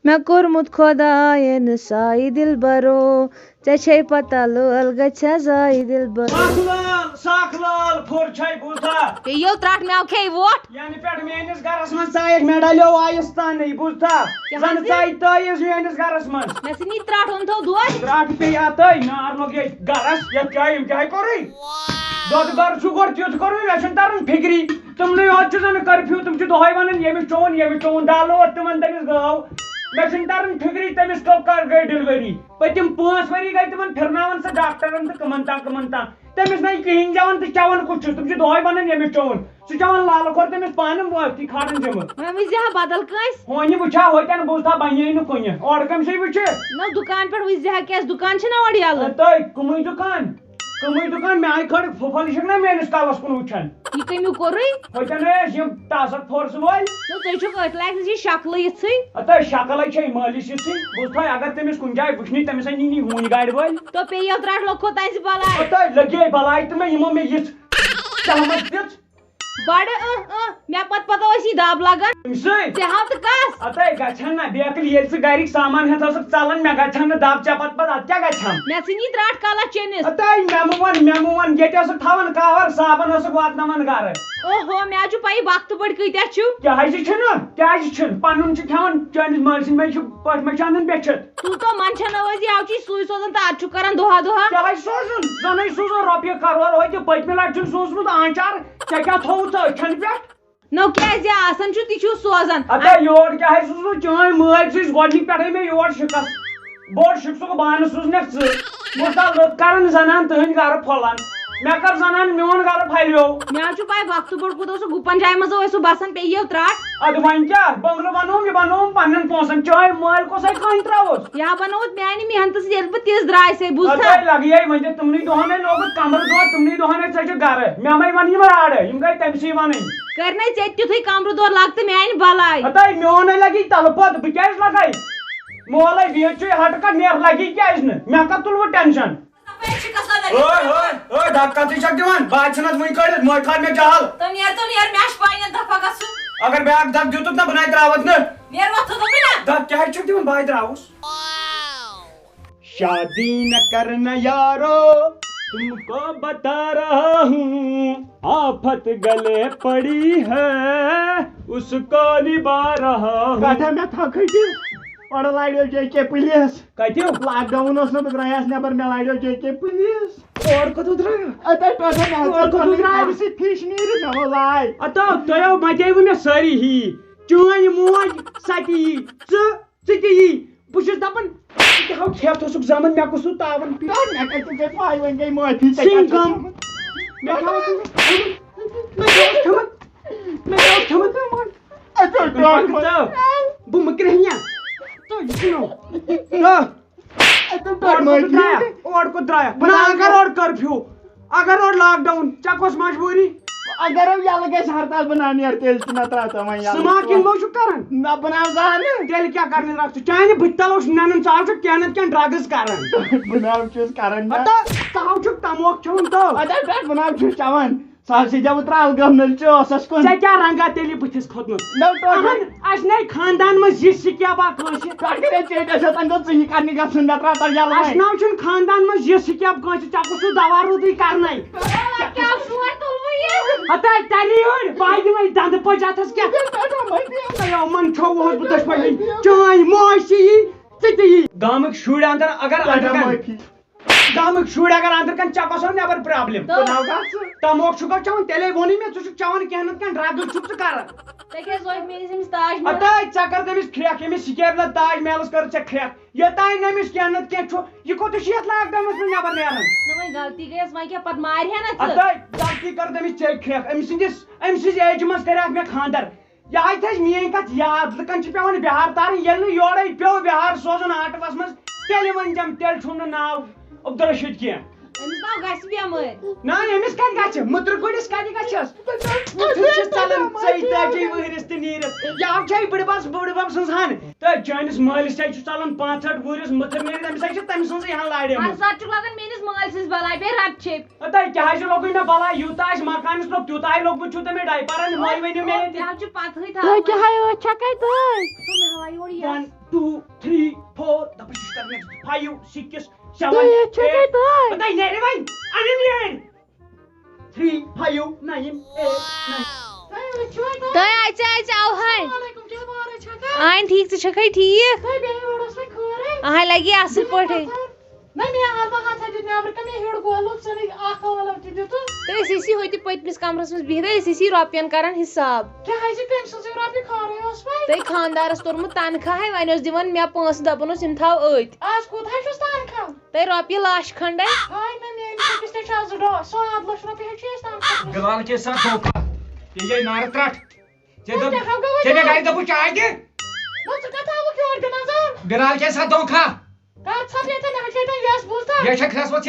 مے کورمت خدایَن سایہِ دِلبرو ژےٚ چھے پتہ لٲل گژھِ زایہِ دِلبرو ساکھ لال پھور چھے بوٗزتھا پیٚیو ترٛٹھ مےٚ کھے ووٹ ینہٕ پٮ۪ٹھ میٲنِس گرس منٛز ژایکھ مےٚ ڈلیو وایس تانے بوٗزتھا زن ژایہِ تٲیِس میٲنِس گرس منٛز مےٚ ژھٕنی ترٛٹھ اوٚن تھوٚو دۄد ترٛٹھ پیٚیہِ اَتٲے نار لوٚگ ییٚتہِ گرس یتھ کیٛاہ یِم کیٛاہ کوٚرُے دۄدٕ گر چھُ گۄڈٕ تیُتھ کوٚرُے مےٚ چھُنہٕ تران فِکری تِمنٕے یوت چھُ زن کرفیوٗ تِم چھِ دۄہے ونان ییٚمِس چوٚن ڈالوت تِمن تٔمِس گٲو مےٚ چھُنہٕ تران فِکری تٔمِس کر گٔے ڈِلؤری پٔتِم 5 ؤری گٔے تِمن پھِرناوان سُہ ڈاکٹرن تہٕ کٕمن تام تٔمِس نَے کِہیٖنۍ چٮ۪وان تہٕ چٮ۪وان کُس چھُس تِم چھِ دۄہے ونان ییٚمِس چوٚن سُہ چٮ۪وان لالہٕ کھور تٔمِس پانہٕ وٲتھی کھاران جِمہٕ وۄنۍ وٕچھزِ ہا بدل کٲنٛسہِ ہونہِ وٕچھا ہوتٮ۪ن بوٗزتھا بنے نہٕ کُنہِ اورٕ کٔمسٕے وٕچھِ نہ دُکان پٮ۪ٹھ وٕچھزِ ہا کیٛازِ دُکان چھُنہ اورٕ یَلہٕ تۄہہِ کٕمٕے دُکان مےٚ آیہِ کھڑ فُفل چھکھ نا میٲنِس کلس کُن وٕچھان یہِ کٔمیُک کوٚرُے ہوتٮ۪ن ٲسۍ یِم ٹاسک فورسہٕ وٲلۍ تُہۍ چھُکھ أتھۍ لایق ژےٚ چھِ شکلہٕ یِژھٕے تۄہہِ شکلے چھے مٲلِس یِژھٕے بوٗزتھا اگر تٔمِس کُنہِ جایہِ وٕچھنی تٔمِس ہے نی ہوٗنۍ گاڑِ وٲلۍ تو پیٚیو ترٛٹھ لوٚگکھو تَتہِ بلاے تۄہہِ لگے بلاے تہٕ مےٚ یِمو مےٚ یِژھ سہمت دِژ بڑٕ مےٚ پتہٕ ٲسی دب لگان تٔمۍ ژےٚ ہاو تہٕ کس سۭتۍ گژھن نہ بیکٕل ییٚلہِ ژٕ گرِکۍ سامان ہٮ۪تھ ٲسٕکھ ژلان مےٚ گژھن نہٕ دب ژےٚ پتہٕ اتھ کیٛاہ گژھِ مےٚ ژھٕنی ترٛٹھ کلس چٔنِس مےٚ مہٕ وَن ییٚتہِ ٲسٕکھ تھاوان کاور صابن ٲسٕکھ واتناوان گرٕ اوہو مےٚ حظ چھُ پَیی وقتہٕ پٲٹھۍ کۭتیاہ چھُ کیٛازِ چھُنہٕ پنُن چھُ کھٮ۪وان چٲنِس مٲلۍ سٕنٛدۍ منٛز چھُ پٔٹھۍ مےٚ چھِ اَنان بیٚچھِتھ تُل تو منٛچھن نوٲزی آوچی سُے سوزان تہٕ اَدٕ چھُ کران دۄہا کیٛازِ سوزُن زَنٕے سوٗزُن رۄپیہِ کرور ہوتہِ پٔتمہِ لٹہِ چھُن سوٗزمُت آنچار ژےٚ کیٛاہ تھووُتھ ژٕ أچھن پٮ۪ٹھ نو کیٛازِ آسان چھُ تہِ چھُ سوزان یور کیٛاہ سوٗزمُت چٲنۍ مٲلۍ سٕنٛز گۄڈنِکۍ پٮ۪ٹھے مےٚ یور شِکس بوٚڑ شِکسُک بانہٕ سوٗزنکھ ژٕ بوٗزتھا لُکھ کران زنان تٕہنٛدۍ گرٕ پھۄلان مےٚ کر زنان میون گرٕ پھلیو مےٚ حظ چھُ پاے وقتہٕ پٲٹھۍ کوٗتاہ سُہ گُپن جایہِ منٛز ٲسۍ سُہ باسان پیٚیو ترٛٹھ ادٕ وۄنۍ کیٛاہ بنگلہٕ بنووُم یہِ بنووُم پننٮ۪ن پونٛسن چٲنۍ مٲلۍ کۄسے کٲنۍ ترٛاوُس یہِ ہا بنووُتھ میانہِ محنتہٕ سۭتۍ ییٚلہِ بہٕ تِژھ درٛاے سے بوٗزتھا لگیے وۄنۍ ژےٚ تِمنٕے دۄہن لوگُتھ کمرٕ دود تِمنٕے دۄہن ژٔجِکھ گرٕ مےٚ مے ون یِم راڑٕ یِم گٔے تٔمسٕے ونٕنۍ کرنَے ژےٚ تیُتھُے کمرٕ دور لگ تہٕ میانہِ بلاے میونٕے لگی تلہٕ پوٚت بہٕ کیٛازِ لگے مولے بِہِتھ چھُے ہٹہٕ کتھ نیرٕ لگی کیٛازِ نہٕ مےٚ کتھ تُلوٕ ٹینشن دب کتٕے چھکھ دِوان بہٕ ژھٕنس وٕنۍ کٔڑِتھ مٲج کھال مےٚ جال اگر بیاکھ دب دِتُتھ نا بہٕ نَے تراوتھ نہٕ دب کیٛازِ چھکھ دِوان بہٕ تراوُس شادی نہ کرنا یارو تم کو بتا رہا ہوں آفت گلے پڑی ہے اس کو نبھا رہا ہوں اور لاڑیو جے کے پولیس کتیو لاک ڈاؤن اوس نہٕ بہٕ درٛایاس نٮ۪بر مےٚ لاڑیو جے کے پولیس اور کوٚت درٛایو فِش نیٖرِتھ مےٚ ووٚن لاے تۄہو متیوٕ مےٚ سٲری ہی چٲنۍ موج سۄ تہِ یی ژٕ تہِ یی بہٕ چھُس دپان کھٮ۪تھ اوسُکھ زامن مےٚ کُس تاون مےٚ کتہِ گٔے پاے وۄنۍ گٔے معٲفی بہٕ مہٕ کرٛہنیا اور کوٚت درٛایا اگر اور کرفیوٗ اگر اور لاک ڈاوُن ژےٚ کۄس مجبوٗری اگر یلہٕ گژھِ ہرتال بہٕ نا نیرٕ تیٚلہِ چھُ مےٚ ترٛاوان وۄنۍ سٕماکِنٛگ ما چھُکھ کران نہ بہٕ نہ زانہٕ تیٚلہِ کیٛاہ کرنہِ رکھ ژٕ چانہِ بٕتھِ تل اوس نینن ژٕ چھُکھ کینٛہہ نتہٕ کینٛہہ ڈرگٕز کران بہٕ ناو چھُس کران ژٕ چھُکھ تموکھ کھیوٚن تو پٮ۪ٹھ بہٕ ناو چھُس چٮ۪وان سُہ حظ چھِ بہٕ ترٛال گٔمنٕلۍ چوسس کُن ژےٚ کیٛاہ رنگا تیٚلہِ بٕتھِس کھوٚتمُت اَسہِ نَے خاندان منٛز یہِ سِکیبا کٲنٛسہِ ژٕ کرنہِ گژھُن مےٚ ترٛاو تَتھ یلہٕ اَسہِ ناو چھُنہٕ خاندان منٛز یہِ سِکیب کٲنٛسہِ ژےٚ کُس سُہ دوا روٗدٕے کرنَے ہتاے تَلی أڑۍ بہٕ دِمے دنٛدٕ پٔچ اتھس کیٛاہ یِمن چھوٚوُہس بہٕ دۄشوٕنی چٲنۍ موج تہِ یی ژٕ تہِ یی گامٕکۍ شُرۍ اندر اگر گامٕکۍ شُرۍ اگر اندر کن ژےٚ کۄس نٮ۪بر پرابلِم تموکھ چھُکھ چٮ۪وان تیٚلے ووٚنُے مےٚ ژٕ چھُکھ چٮ۪وان کینٛہہ نتہٕ کینٛہہ ڈرگٕز چھُکھ ژٕ کران ژےٚ کر تٔمِس کھرٛٮ۪کھ ییٚمِس سِکیب لد تاج محلس کٔر ژےٚ کھرٛٮ۪کھ یوٚتانۍ نہٕ أمِس کینٛہہ نتہٕ کینٛہہ چھُ یہِ کوٚتُے چھُ یتھ لاک ڈاونس منٛز نٮ۪بر نیران غلطی گٔیس وۄنۍ کیٛاہ پتہٕ مارِہا نا غلطی کٔر تٔمِس ژےٚ کھرٛٮ۪کھ أمۍ سٕنٛزِ ایجہِ منٛز کریاکھ مےٚ خاندر یہِ ہاے تھٲیزِ میٲنۍ کتھ یاد لُکن چھِ پیوان بِہار تارٕنۍ ییٚلہِ نہٕ یورے پیوٚو بِہار سوزُن آٹوٗوس منٛز تیٚلہِ ؤنۍزٮ۪م تیٚلہِ چھُم نہٕ ناو عبدالرشیٖد کینٛہہ نہ أمِس کتہِ گژھِ مٔترٕ گُرِس کتہِ گژھٮ۪س ژلان ژۄیہِ ؤہرِس تہِ نیٖرِتھ یہِ آو چھے بٕڈِ بب سٕنٛز ہن تہٕ چٲنِس مٲلِس چھے چھُ ژلان 65 وُہرِس مٔتھٕر نیٖرِتھ أمِس ہے چھِ تٔمۍ سٕنٛزٕے ہن لاڑیمٕژ کیٛاہ حظ لوگُے مےٚ بلاے یوٗتاہ اَسہِ مکانس لوٚگ تیوٗتاہ لوگمُت چھُو تۄہہِ مےٚ ڈایپرن مٲلۍ ؤنِو مےٚ 2 3 4 دپس کرنے 5 6 7 بتائی نیرے بھائی انے نیرے 3 5 9 8 9 آئی اوہن آئین ٹھیک ٹھیک آہ لگی اصل پہ اسی ہوتی پتمس کمرس مز بہت اسی روپین کران حساب تھی خاندارس تورمت تنخواہ ون دان مے پانس دپان یم تھو ات تھی روپیے لچھ کھنڈ بلال کے ساتھ دھوکہ یہ گئی نار ترٹ ژے گھر دپو چائے دے بلال کے ساتھ دھوکہ یہ کھسمت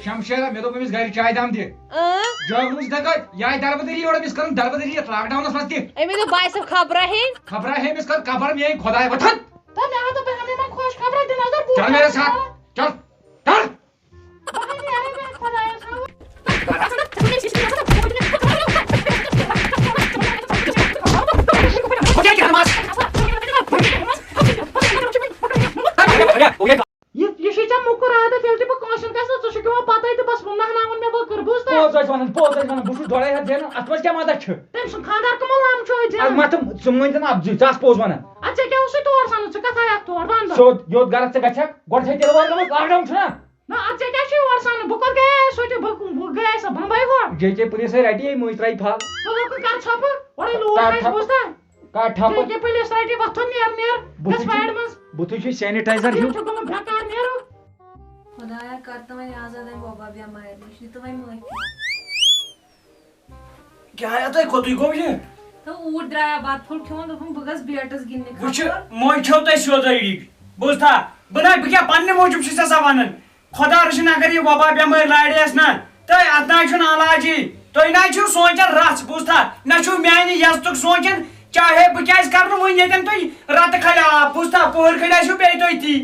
شمشیرہ مے دوپ امس گھر چائے دام دے جگ مجھ دکت یہ دربدری اور امس کرن دربدری لاک ڈاؤنس مز تہ امی دو بائی صاحب خبر ہے امس کر خبر میری خدائے وتھن چل میرے ساتھ چل چل یہ مکر عادت یل بہ کاشن گھس ٹھیک پتہ تو بس نہناون مے بکر بوزت پوز بہت ڈوڑے ہاتھ دین ات مز کیا مدد تم سن خاندار کمل لام مت ثم ون اب ژاس پوز ون اچھا کیا اس تور سن ژ کتھ آیک تور بند سیود یوت گرس ژے گژھک گۄڈٕ تھے تیٚلہِ وارٕ لاک ڈاوُن چھُنا نہ اچھا کیا چھ اور سن بہ کر گیا سوچ بہ گیا سا بمبئی گوڑ جے جے پولیس رٹی مجھ ترائی پھل تو کر چھپ اڑے لوگ ہے بوزتا کا ٹھپ کہ پولیس رٹی وتھن نیر بس وایڈ مس بُتھِ چھُ سینیٹائزر ہیو تو گم بھکار نیرو خدایا کرتا وۄنۍ آزاد امہِ وبا بٮ۪مارِ نِش نہِ تہٕ وۄنۍ معٲفی کیٛاہ آیا تۄہہِ کوٚتُے گوٚو یہِ تہٕ اوٗرۍ درٛایا بتہٕ پھوٚل کھیوٚن دوٚپُن بہٕ گژھٕ بیٹس گِنٛدنہِ وٕچھ موج چھو تۄہہِ سیوٚدُے ڈِگ بوزتھا بہٕ کیٛاہ پننہِ موٗجوٗب چھُس ژےٚ ونان خۄدا رٔچھِنۍ اگر یہِ وبا بٮ۪مٲرۍ لاڑیس نا تۄہہِ اتھ ناے چھُنہٕ علاجی تُہۍ ناے چھِو سونٛچان رژھ بوزتھا نہ چھُو میانہِ یزتُک سونٛچان چاہے بہٕ کیٛازِ کرٕ نہٕ وٕنۍ ییٚتٮ۪ن تُہۍ رتہٕ کھلہِ آب بوزتھا پٔہر کھٔڑۍ آسِو بیٚیہِ تُہۍ تی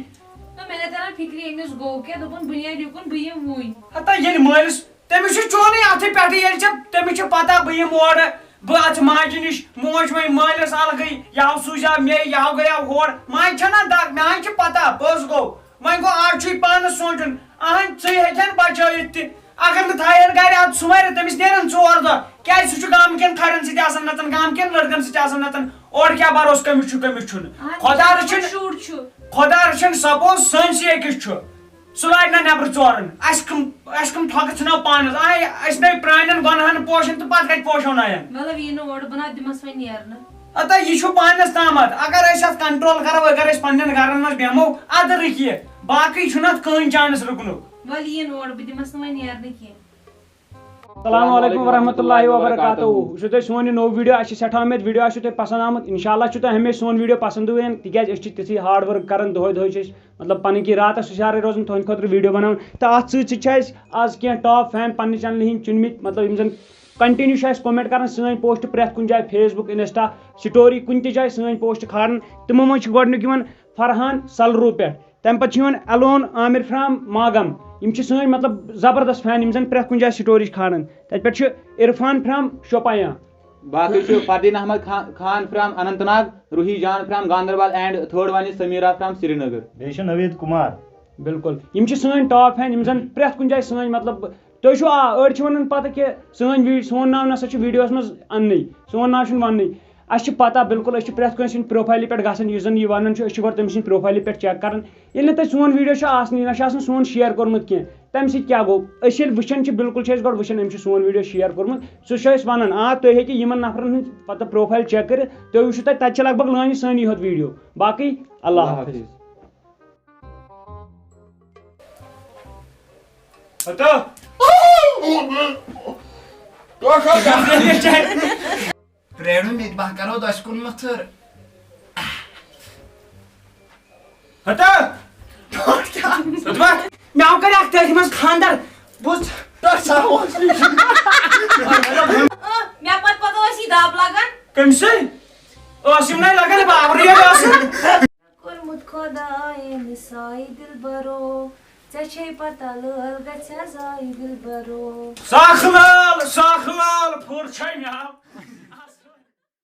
مےٚ نہٕ تران فِکری أمِس گوٚو کیٛاہ دوٚپُن بہٕ نیرٕ یُکُن بہٕ یِمہٕ وٕنۍ ہتا ییٚلہِ مٲلِس تٔمِس چھُ چونٕے اَتھٕ پٮ۪ٹھٕ ییٚلہِ ژےٚ تٔمِس چھِ پتہ بہٕ یِمہٕ اورٕ بہٕ اَژٕ ماجہِ نِش موج وۄنۍ مٲلِس الگٕے یہِ ہو سوٗزیو مے یہِ ہو گٔیو ہور ماجہِ چھَنا دگ مےٚ ہَے چھِ پتہ پوٚز گوٚو وۄنۍ گوٚو آز چھُے پانس سونٛچُن اہن ژٕے ہیٚکہن بچٲیِتھ تہِ اگر نہٕ تھاین گرِ ادٕ سُہ مرِ تٔمِس نیرن 4 دۄہ کیٛازِ سُہ چھُ گامکٮ۪ن کھڑٮ۪ن سۭتۍ آسان نتن گامکٮ۪ن لڑکن سۭتۍ آسان نتن اورٕ کیٛاہ بروسہٕ کٔمِس چھُنہٕ خۄدا رٔچھِنۍ خۄدا رٔچھِنۍ سپوز سٲنسٕے أکِس چھُ سُہ لاڑِ نا نیبرٕ ژورن اَسہِ کٕم ٹھۄکہٕ ژھٕنو پانس أسۍ نٔے پرٛانٮ۪ن گۄنہن پوشن تہٕ پتہٕ کتہِ پوشو ناین مطلب یہِ نہٕ اورٕ بہٕ نا دِمس وۄنۍ نیرنہٕ ہتا یہِ چھُ پانس تامتھ اگر أسۍ اتھ کنٹرول کرو اگر أسۍ پننٮ۪ن گرن منٛز بیٚہمو ادٕ رٕکہِ یہِ باقٕے چھُنہٕ اتھ کٕہٕنۍ چانس رُکنُک وَلہٕ یِن اورٕ بہٕ دِمس نہٕ وۄنۍ نیرنہٕ کینٛہہ السلام علیکم ورحمۃ اللہ وبرکاتہ یہ چھُ تۄہہِ سون یہِ نوٚو ویٖڈیو اَسہِ چھِ سٮ۪ٹھاہ اُمید ویٖڈیو آسیو تۄہہِ پسنٛد آمُت انشاءاللہ چھُ تۄہہِ ہمیشہِ سون ویٖڈیو پسنٛد یِوان تِکیازِ أسۍ چھِ تِژھٕے ہاڈ ؤرٕک کران دۄہے چھِ أسۍ مطلب پنٕنۍ کِنۍ راتس ہُشارے روزان تُہنٛدِ خٲطرٕ ویٖڈیو بناوان تہٕ اتھ سۭتۍ سۭتۍ چھِ اَسہِ آز کینٛہہ ٹاپ فین پننہِ چنلہِ ہٕنٛدۍ چُنمٕتۍ مطلب یِم زن کنٹِنیوٗ چھِ اَسہِ کومنٹ کران سٲنۍ پوسٹ پرٛٮ۪تھ کُنہِ جایہِ فیس بُک انسٹا سٹوری کُنہِ تہِ جایہِ سٲنۍ پوسٹ کھالان تِمو منٛز چھُ گۄڈٕنیُک یِوان فرحان سلروٗ پٮ۪ٹھ تَمہِ پتہٕ چھُ یِوان ایلون عامر فرام ماگم یِم چھِ سٲنۍ مطلب زبردست فین یِم زن پرٛٮ۪تھ کُنہِ جایہِ سٹوری چھِ کھالان تَتہِ پٮ۪ٹھ چھُ عرفان فرام شوپیاں باقی چھُ Fardeen Ahmed Khan from Anantnag Roohi Jan from Ganderbal and third one is Sameera from Srinagar بیٚیہِ چھُ نوید کُمار بالکل یِم چھِ سٲنۍ ٹاپ فین یِم زن پرٛٮ۪تھ کُنہِ جایہِ سٲنۍ مطلب تُہۍ چھِو أڑۍ چھِ ونان پتہٕ کہِ سون ناو نسا چھُ ویٖڈیوس منٛز اننٕے سون ناو چھُنہٕ وننٕے اَسہِ چھِ پتہ بالکل أسۍ چھِ پرٛٮ۪تھ کٲنٛسہِ ہٕنٛدِ پروفایلہِ پٮ۪ٹھ گژھان یُس زن یہِ ونان چھُ أسۍ چھِ گۄڈٕ تٔمۍ سٕنٛدِ پروفایلہِ پٮ۪ٹھ چیک کران ییٚلہِ نہٕ تتہِ سون ویٖڈیو چھُ آسنٕے نہ چھُ آسان سون شیر کوٚرمُت کینٛہہ تمہِ سۭتۍ کیٛاہ گوٚو أسۍ ییٚلہِ وٕچھان چھِ بالکل چھِ أسۍ گۄڈٕ وٕچھان أمۍ چھُ سون ویٖڈیو شیر کوٚرمُت سُہ چھُ أسۍ ونان تُہۍ ہیٚکِو یِمن نفرن ہٕنٛدۍ پتہٕ پروفایل چیک کٔرِتھ تُہۍ وٕچھِو تتہِ چھِ لگ بگ لٲنہِ سٲنی ہوت ویٖڈیو باقٕے اللہ حافظ پرٛیرُن ییٚتہِ بہہ کرو دۄشہِ کُن مَتھٕر مےٚ آو کرِ اکھ تٔتھۍ منٛز خاندر بوز مےٚ پتہٕ ٲس یہِ دب لگان کٔمسٕے ٲس یِم نَے لگان باورٕے آسان کوٚرمُت خۄدایَن سایہِ دِلبرو ژےٚ چھے پتہ لٲل گژھِ ضایہِ دِلبرو ساکھ لال پھُر چھے مےٚ